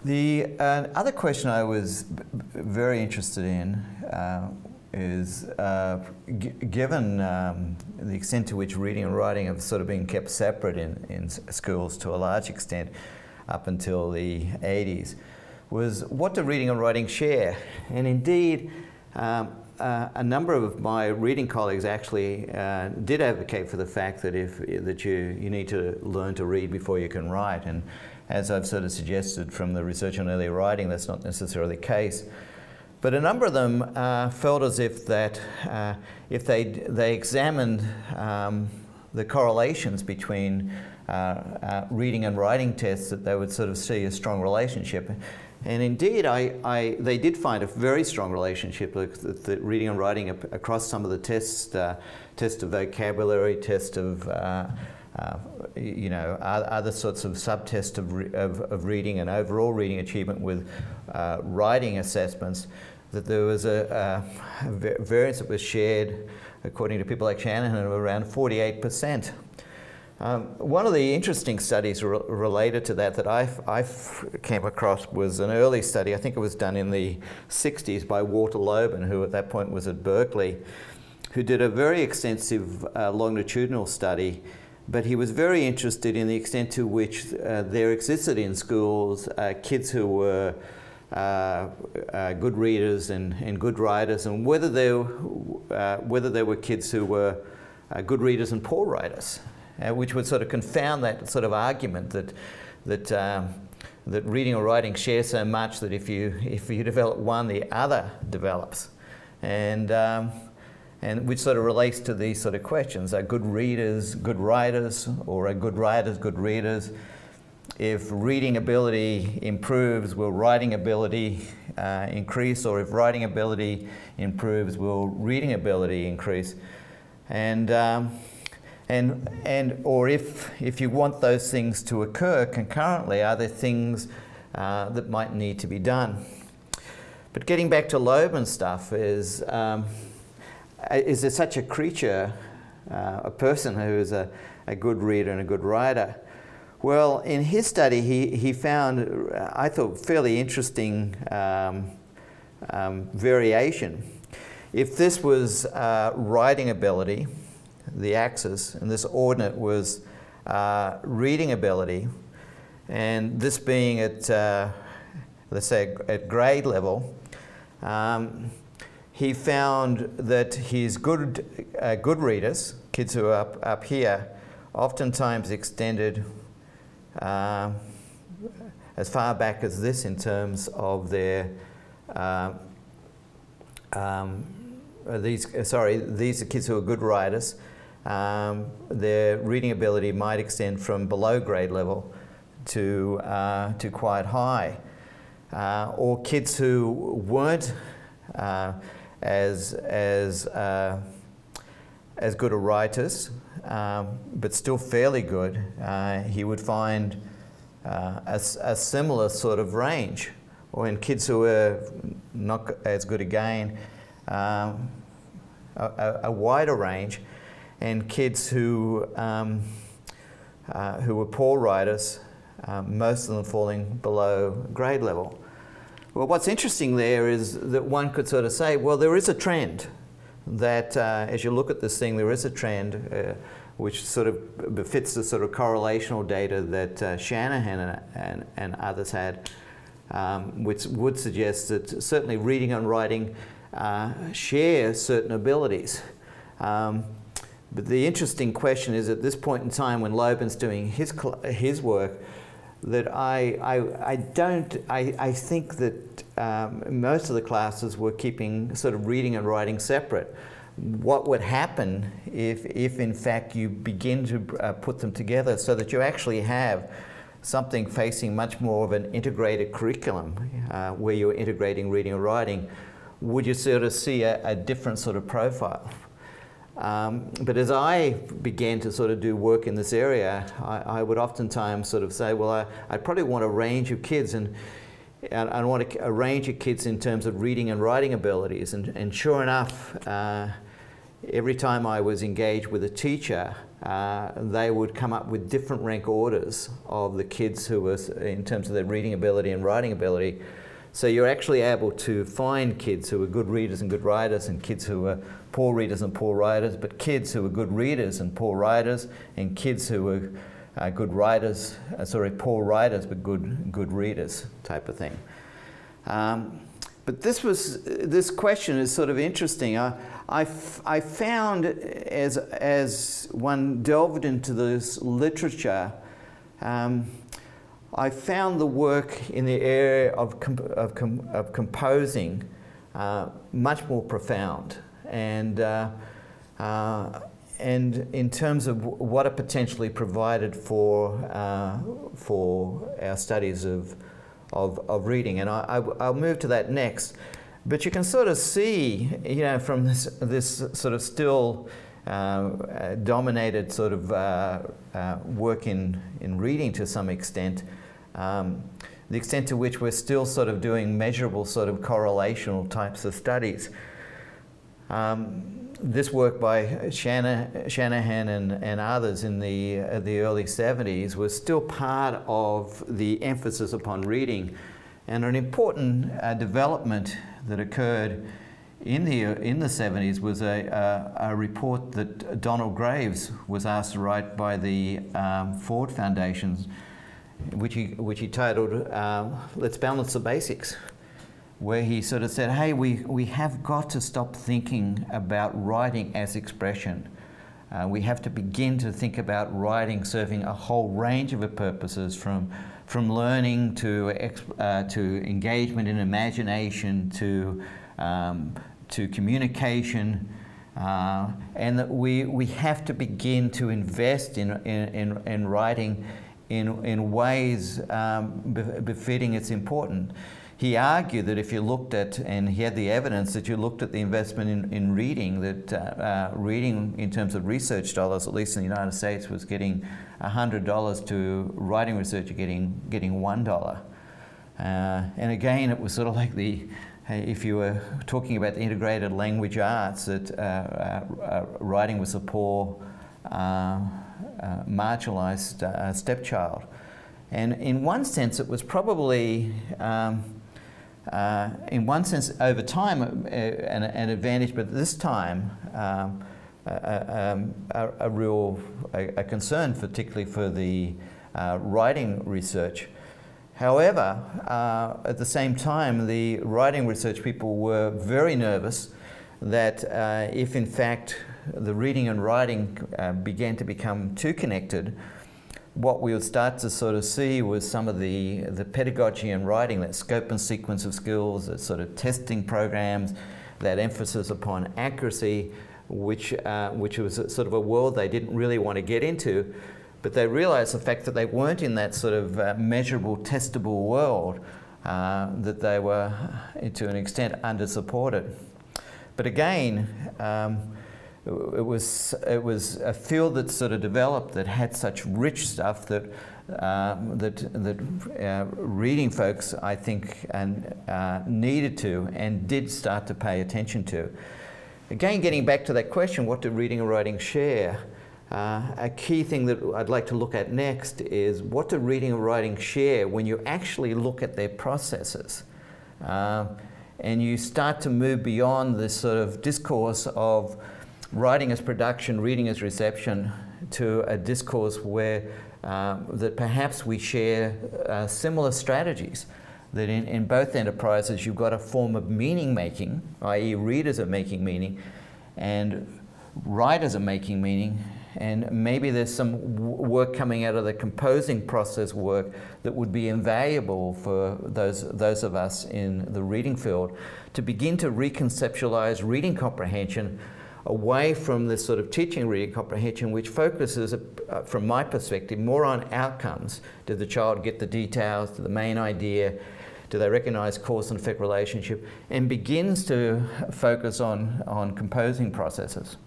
The other question I was very interested in is, given the extent to which reading and writing have sort of been kept separate in schools to a large extent up until the 80s, was what do reading and writing share? And indeed, a number of my reading colleagues actually did advocate for the fact that you need to learn to read before you can write. And as I've sort of suggested from the research on early writing, that's not necessarily the case. But a number of them felt as if that if they examined the correlations between reading and writing tests, that they would sort of see a strong relationship. And indeed, they did find a very strong relationship that reading and writing across some of the tests, test of vocabulary, test of other sorts of subtests of reading and overall reading achievement with writing assessments, that there was a variance that was shared, according to people like Shanahan, of around 48%. One of the interesting studies related to that I came across was an early study. I think it was done in the 60s by Walter Loban, who at that point was at Berkeley, who did a very extensive longitudinal study. But he was very interested in the extent to which there existed in schools kids who were good readers and good writers, and whether there were kids who were good readers and poor writers, which would sort of confound that sort of argument that reading or writing share so much that if you develop one, the other develops, and which sort of relates to these sort of questions: are good readers good writers, or are good writers good readers? If reading ability improves, will writing ability increase? Or if writing ability improves, will reading ability increase? Or if you want those things to occur concurrently, are there things that might need to be done? But getting back to Loban's stuff is there such a creature, a person who is a good reader and a good writer? Well, in his study, he found, I thought, fairly interesting variation. If this was writing ability, the axis, and this ordinate was reading ability, and this being at, let's say, at grade level, he found that his good readers, kids who are up here, oftentimes extended as far back as this in terms of their these are kids who are good writers. Their reading ability might extend from below grade level to quite high, or kids who weren't as good a writers, but still fairly good. He would find a similar sort of range. Or in kids who were not as good again, a wider range, and kids who were poor writers, most of them falling below grade level. Well, what's interesting there is that one could sort of say, well, there is a trend that as you look at this thing, there is a trend which sort of befits the sort of correlational data that Shanahan and others had, which would suggest that certainly reading and writing share certain abilities. But the interesting question is, at this point in time when Loban's doing his work, that I think that most of the classes were keeping sort of reading and writing separate. What would happen if in fact you begin to put them together so that you actually have something facing much more of an integrated curriculum where you're integrating reading and writing? Would you sort of see a different sort of profile? But as I began to sort of do work in this area, I would oftentimes sort of say, well, I probably want a range of kids, and I want a range of kids in terms of reading and writing abilities. And sure enough, every time I was engaged with a teacher, they would come up with different rank orders of the kids who was in terms of their reading ability and writing ability. So you're actually able to find kids who are good readers and good writers, and kids who are poor readers and poor writers, but kids who are good readers and poor writers, and kids who are good writers, poor writers but good readers, type of thing. But this question is sort of interesting. I found as one delved into this literature, I found the work in the area of composing much more profound, and in terms of what it potentially provided for our studies of reading, and I'll move to that next. But you can sort of see, you know, from this sort of still dominated sort of work in reading to some extent, the extent to which we're still sort of doing measurable sort of correlational types of studies. This work by Shanahan and others in the early 70s was still part of the emphasis upon reading, and an important development that occurred in the 70s was a report that Donald Graves was asked to write by the Ford Foundation, which he titled "Let's Balance the Basics," where he sort of said, hey, we have got to stop thinking about writing as expression. We have to begin to think about writing serving a whole range of purposes, from learning to engagement in imagination to communication, and that we have to begin to invest in writing in ways befitting its importance. He argued that if you looked at, and he had the evidence that you looked at the investment in reading, that reading in terms of research dollars, at least in the United States, was getting $100 to writing research getting $1. And again, it was sort of like if you were talking about the integrated language arts, that writing was a poor, marginalized stepchild. And in one sense, it was probably, in one sense, over time, an advantage, but this time, a real concern, particularly for the writing research. However, at the same time, the writing research people were very nervous that if in fact the reading and writing began to become too connected, what we would start to sort of see was some of the pedagogy in writing, that scope and sequence of skills, that sort of testing programs, that emphasis upon accuracy, which was sort of a world they didn't really want to get into. But they realized the fact that they weren't in that sort of measurable, testable world, that they were, to an extent, under-supported. But again, it was a field that sort of developed that had such rich stuff that reading folks, I think, needed to and did start to pay attention to. Again, getting back to that question, what do reading and writing share? A key thing that I'd like to look at next is what do reading and writing share when you actually look at their processes. And you start to move beyond this sort of discourse of writing as production, reading as reception, to a discourse where that perhaps we share similar strategies. That in both enterprises you've got a form of meaning making, i.e. readers are making meaning, and writers are making meaning, and maybe there's some work coming out of the composing process work that would be invaluable for those of us in the reading field to begin to reconceptualize reading comprehension away from this sort of teaching reading comprehension, which focuses, from my perspective, more on outcomes. Did the child get the details, the main idea? Do they recognize cause and effect relationship? And begins to focus on composing processes.